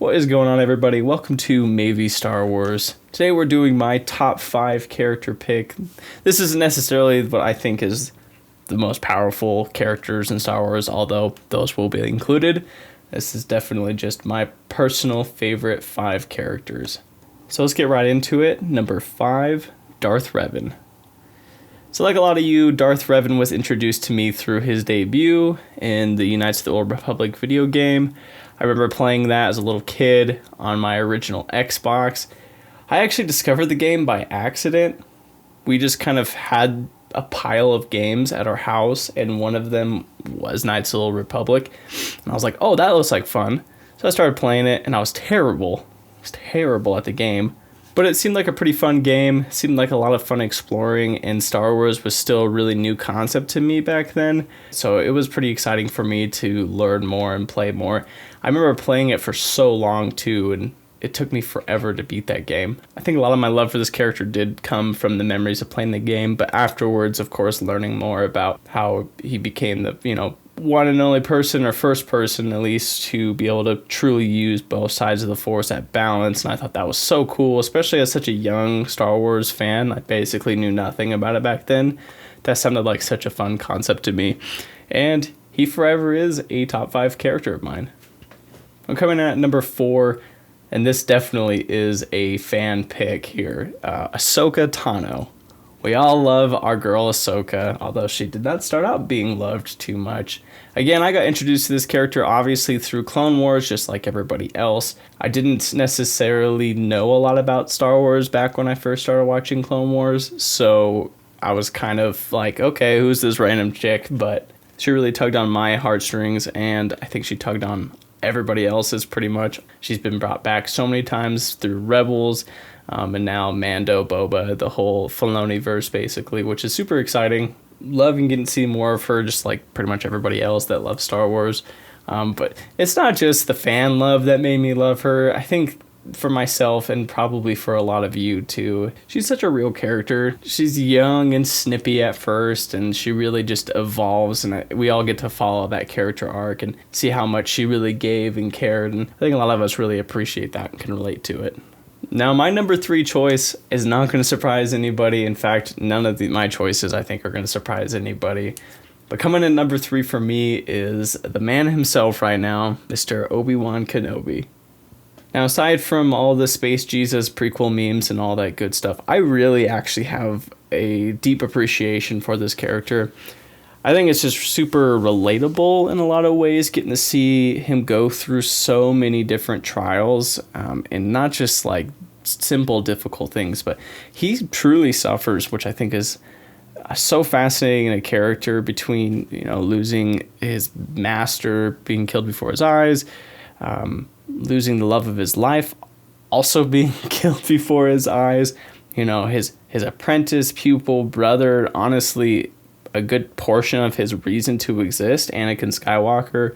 What is going on, everybody? Welcome to Maybe Star Wars. Today we're doing my top 5 character pick. This isn't necessarily what I think is the most powerful characters in Star Wars, although those will be included. This is definitely just my personal favorite 5 characters. So let's get right into it. Number 5, Darth Revan. So like a lot of you, Darth Revan was introduced to me through his debut in the Knights of the Old Republic video game. I remember playing that as a little kid on my original Xbox. I actually discovered the game by accident. We just kind of had a pile of games at our house, and one of them was Knights of the Old Republic. And I was like, oh, that looks like fun. So I started playing it, and I was terrible. I was terrible at the game. But it seemed like a pretty fun game. It seemed like a lot of fun exploring, and Star Wars was still a really new concept to me back then. So it was pretty exciting for me to learn more and play more. I remember playing it for so long too, and it took me forever to beat that game. I think a lot of my love for this character did come from the memories of playing the game, but afterwards, of course, learning more about how he became the, one and only person, or first person at least, to be able to truly use both sides of the Force at balance. And I thought that was so cool, especially as such a young Star Wars fan. I basically knew nothing about it back then. That sounded like such a fun concept to me. And he forever is a top 5 character of mine. I'm coming in at number 4, and this definitely is a fan pick here. Ahsoka Tano. We all love our girl Ahsoka, although she did not start out being loved too much. Again, I got introduced to this character obviously through Clone Wars, just like everybody else. I didn't necessarily know a lot about Star Wars back when I first started watching Clone Wars, so I was kind of like, okay, who's this random chick? But she really tugged on my heartstrings, and I think she tugged on everybody else's pretty much. She's been brought back so many times through Rebels, and now Mando, Boba, the whole Filoni-verse basically, which is super exciting. Loving getting to see more of her, just like pretty much everybody else that loves Star Wars. But it's not just the fan love that made me love her. I think for myself, and probably for a lot of you too, she's such a real character. She's young and snippy at first, and she really just evolves, and we all get to follow that character arc and see how much she really gave and cared, and I think a lot of us really appreciate that and can relate to it. Now, my number 3 choice is not going to surprise anybody. In fact, none of my choices I think are going to surprise anybody. But coming in number 3 for me is the man himself right now, Mr. Obi-Wan Kenobi. Now, aside from all the Space Jesus prequel memes and all that good stuff, I really actually have a deep appreciation for this character. I think it's just super relatable in a lot of ways, getting to see him go through so many different trials, and not just like simple, difficult things, but he truly suffers, which I think is so fascinating in a character, between, losing his master, being killed before his eyes, losing the love of his life, also being killed before his eyes, his apprentice, pupil, brother, honestly, a good portion of his reason to exist, Anakin Skywalker,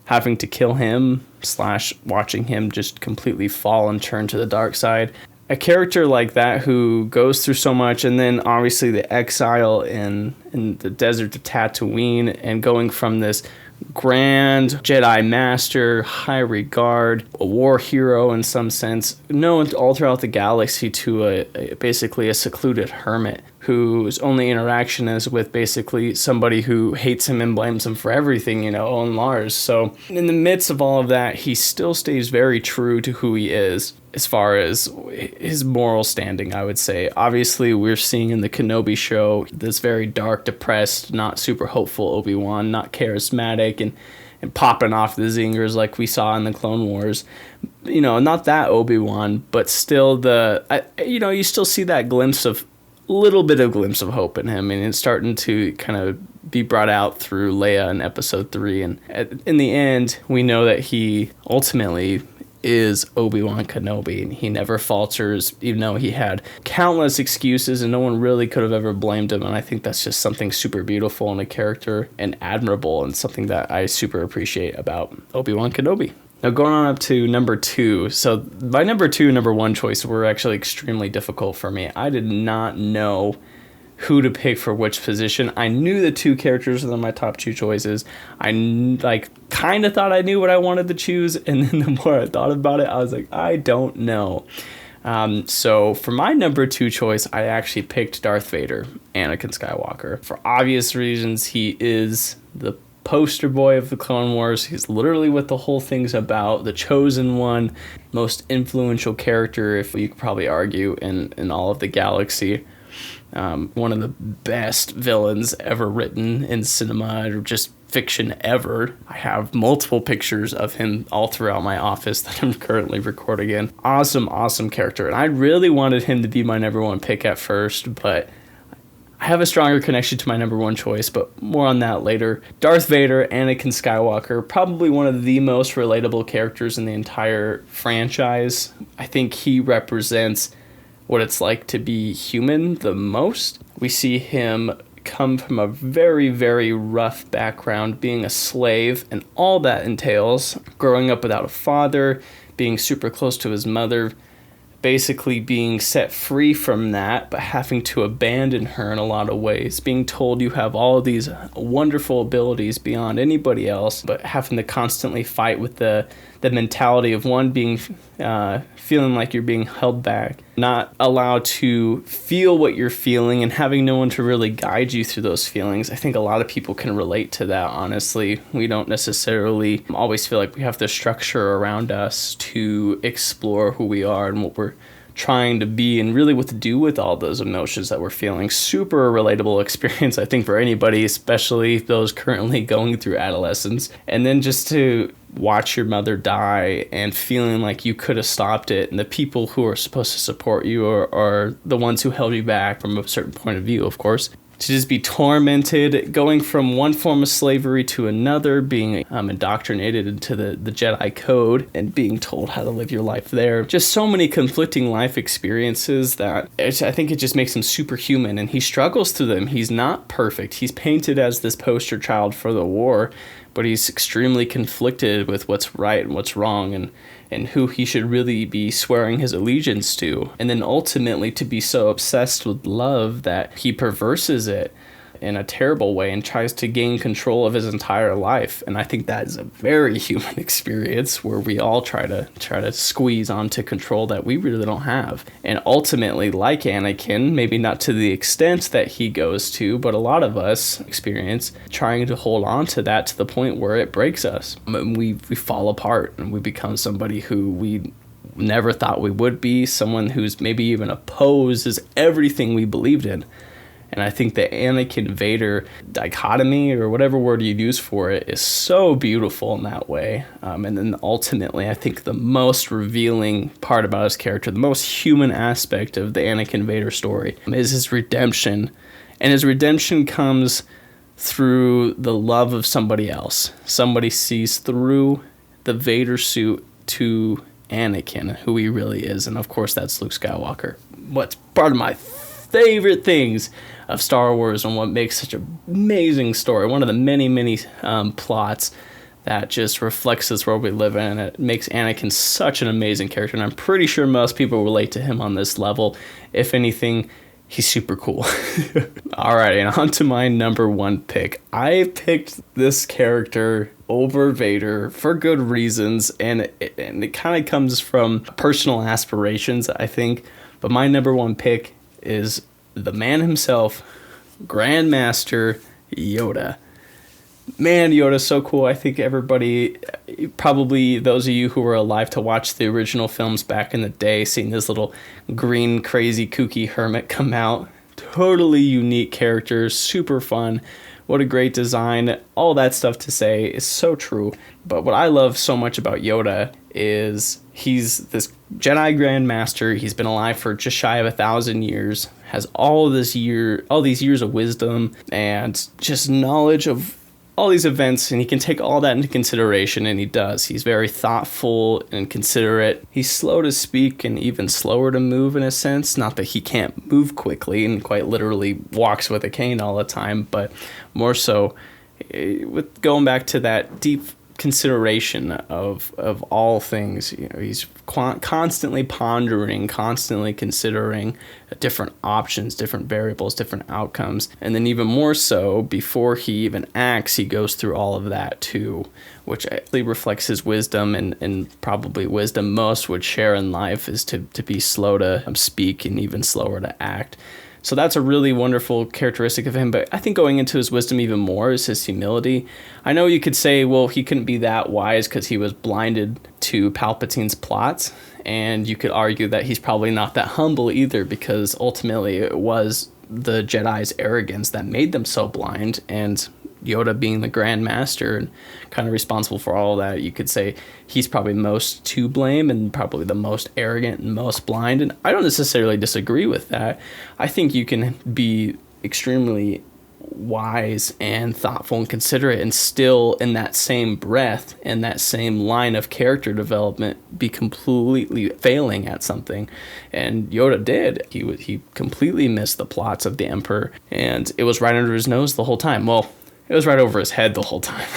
having to kill him / watching him just completely fall and turn to the dark side. A character like that who goes through so much, and then obviously the exile in the desert of Tatooine, and going from this grand Jedi master, high regard, a war hero in some sense, known all throughout the galaxy, to basically a secluded hermit whose only interaction is with basically somebody who hates him and blames him for everything, Owen Lars. So in the midst of all of that, he still stays very true to who he is as far as his moral standing, I would say. Obviously, we're seeing in the Kenobi show this very dark, depressed, not super hopeful Obi-Wan, not charismatic and popping off the zingers like we saw in the Clone Wars. Not that Obi-Wan, but still you still see that little bit of glimpse of hope in him, and it's starting to kind of be brought out through Leia in episode 3. And in the end, we know that he ultimately is Obi-Wan Kenobi, and he never falters, even though he had countless excuses and no one really could have ever blamed him. And I think that's just something super beautiful in a character, and admirable, and something that I super appreciate about Obi-Wan Kenobi. Now, going on up to number 2. So my number 2 and number 1 choice were actually extremely difficult for me. I did not know who to pick for which position. I knew the two characters were my top two choices. I kind of thought I knew what I wanted to choose, and then the more I thought about it, I was like, I don't know. So for my number 2 choice, I actually picked Darth Vader, Anakin Skywalker. For obvious reasons, he is the poster boy of the Clone Wars. He's literally what the whole thing's about. The chosen one, most influential character, if you could probably argue, in all of the galaxy. One of the best villains ever written in cinema or just fiction ever. I have multiple pictures of him all throughout my office that I'm currently recording in. Awesome character. And I really wanted him to be my number 1 pick at first, but I have a stronger connection to my number 1 choice, but more on that later. Darth Vader, Anakin Skywalker, probably one of the most relatable characters in the entire franchise. I think he represents what it's like to be human the most. We see him come from a very, very rough background, being a slave, and all that entails. Growing up without a father, being super close to his mother, basically being set free from that, but having to abandon her in a lot of ways. Being told you have all of these wonderful abilities beyond anybody else, but having to constantly fight with the mentality of one being feeling like you're being held back, not allowed to feel what you're feeling, and having no one to really guide you through those feelings. I think a lot of people can relate to that, honestly. We don't necessarily always feel like we have the structure around us to explore who we are and what we're trying to be and really what to do with all those emotions that we're feeling. Super relatable experience, I think, for anybody, especially those currently going through adolescence. And then just to watch your mother die and feeling like you could have stopped it, and the people who are supposed to support you are the ones who held you back from a certain point of view, of course. To just be tormented, going from one form of slavery to another, being indoctrinated into the Jedi code and being told how to live your life there. Just so many conflicting life experiences that I think it just makes him superhuman, and he struggles through them. He's not perfect. He's painted as this poster child for the war, but he's extremely conflicted with what's right and what's wrong, and who he should really be swearing his allegiance to. And then ultimately to be so obsessed with love that he perverses it in a terrible way and tries to gain control of his entire life. And I think that is a very human experience where we all try to squeeze onto control that we really don't have. And ultimately, like Anakin, maybe not to the extent that he goes to, but a lot of us experience trying to hold on to that to the point where it breaks us. We fall apart and we become somebody who we never thought we would be, someone who's maybe even opposes everything we believed in. And I think the Anakin Vader dichotomy, or whatever word you use for it, is so beautiful in that way. And then ultimately, I think the most revealing part about his character, the most human aspect of the Anakin Vader story, is his redemption. And his redemption comes through the love of somebody else. Somebody sees through the Vader suit to Anakin, who he really is. And of course, that's Luke Skywalker. What's part of my favorite things of Star Wars and what makes such an amazing story, one of the many plots that just reflects this world we live in, and it makes Anakin such an amazing character, and I'm pretty sure most people relate to him on this level. If anything, he's super cool. Alright, and on to my number 1 pick. I picked this character over Vader for good reasons, and it kind of comes from personal aspirations, I think, but my number 1 pick is the man himself, Grandmaster Yoda. Man, Yoda's so cool. I think everybody, probably those of you who were alive to watch the original films back in the day, seeing this little green, crazy, kooky hermit come out. Totally unique character, super fun. What a great design. All that stuff to say is so true. But what I love so much about Yoda is he's this Jedi Grand Master. He's been alive for just shy of 1,000 years, has all these years of wisdom and just knowledge of all these events, and he can take all that into consideration, and he does. He's very thoughtful and considerate. He's slow to speak and even slower to move in a sense. Not that he can't move quickly and quite literally walks with a cane all the time, but more so with going back to that deep consideration of all things. You know, he's constantly pondering, constantly considering different options, different variables, different outcomes. And then even more so, before he even acts, he goes through all of that too, which actually reflects his wisdom, and probably wisdom most would share in life is to be slow to speak and even slower to act. So that's a really wonderful characteristic of him. But I think going into his wisdom even more is his humility. I know you could say, well, he couldn't be that wise because he was blinded to Palpatine's plots. And you could argue that he's probably not that humble either, because ultimately it was the Jedi's arrogance that made them so blind. And Yoda being the Grand Master and kind of responsible for all of that, you could say he's probably most to blame and probably the most arrogant and most blind. And I don't necessarily disagree with that. I think you can be extremely wise and thoughtful and considerate and still in that same breath and that same line of character development be completely failing at something. And Yoda did. He completely missed the plots of the Emperor, and it was right under his nose the whole time. Well, it was right over his head the whole time.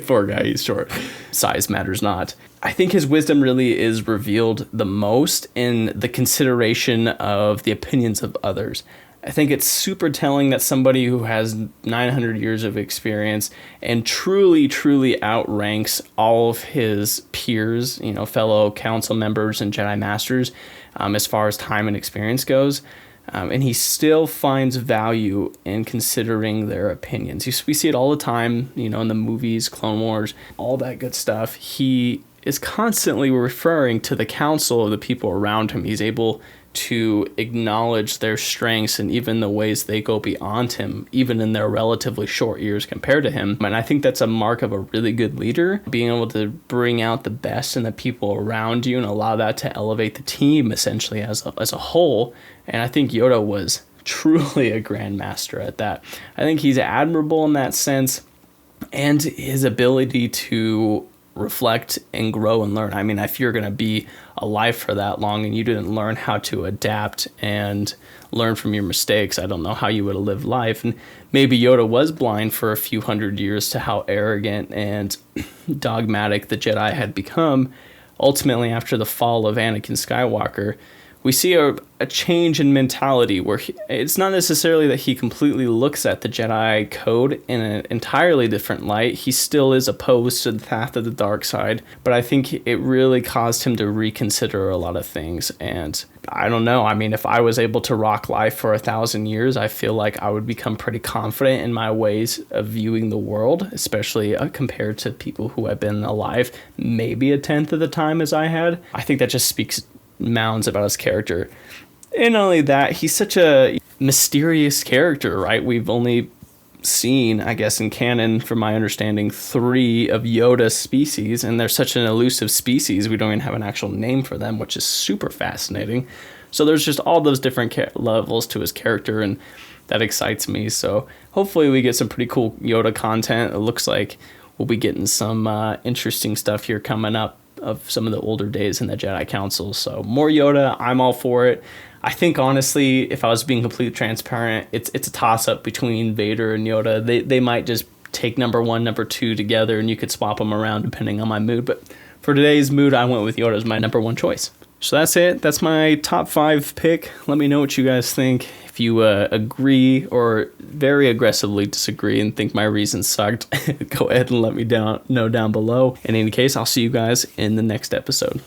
Poor guy, he's short. Size matters not. I think his wisdom really is revealed the most in the consideration of the opinions of others. I think it's super telling that somebody who has 900 years of experience and truly, truly outranks all of his peers, you know, fellow council members and Jedi Masters, as far as time and experience goes. And he still finds value in considering their opinions. We see it all the time, you know, in the movies, Clone Wars, all that good stuff. He is constantly referring to the council of the people around him. He's able to acknowledge their strengths and even the ways they go beyond him, even in their relatively short years compared to him. And I think that's a mark of a really good leader, being able to bring out the best in the people around you and allow that to elevate the team essentially as a whole. And I think Yoda was truly a grandmaster at that. I think he's admirable in that sense, and his ability to reflect and grow and learn. I mean, if you're going to be alive for that long and you didn't learn how to adapt and learn from your mistakes, I don't know how you would have lived life. And maybe Yoda was blind for a few hundred years to how arrogant and dogmatic the Jedi had become. Ultimately, after the fall of Anakin Skywalker, we see a change in mentality where it's not necessarily that he completely looks at the Jedi code in an entirely different light. He still is opposed to the path of the dark side, but I think it really caused him to reconsider a lot of things. And I don't know. I mean, if I was able to rock life for 1,000 years, I feel like I would become pretty confident in my ways of viewing the world, especially compared to people who have been alive maybe a tenth of the time as I had. I think that just speaks mounds about his character. And not only that, he's such a mysterious character, right? We've only seen, I guess, in canon, from my understanding, 3 of Yoda's species, and they're such an elusive species, we don't even have an actual name for them, which is super fascinating. So there's just all those different levels to his character, and that excites me. So hopefully we get some pretty cool Yoda content. It looks like we'll be getting some interesting stuff here coming up of some of the older days in the Jedi Council. So more Yoda, I'm all for it. I think honestly, if I was being completely transparent, it's a toss-up between Vader and Yoda. They might just take number 1, number 2 together, and you could swap them around depending on my mood. But for today's mood, I went with Yoda as my number 1 choice. So that's it. That's my top 5 pick. Let me know what you guys think. If you agree or very aggressively disagree and think my reasons sucked, go ahead and let me know down below. In any case, I'll see you guys in the next episode.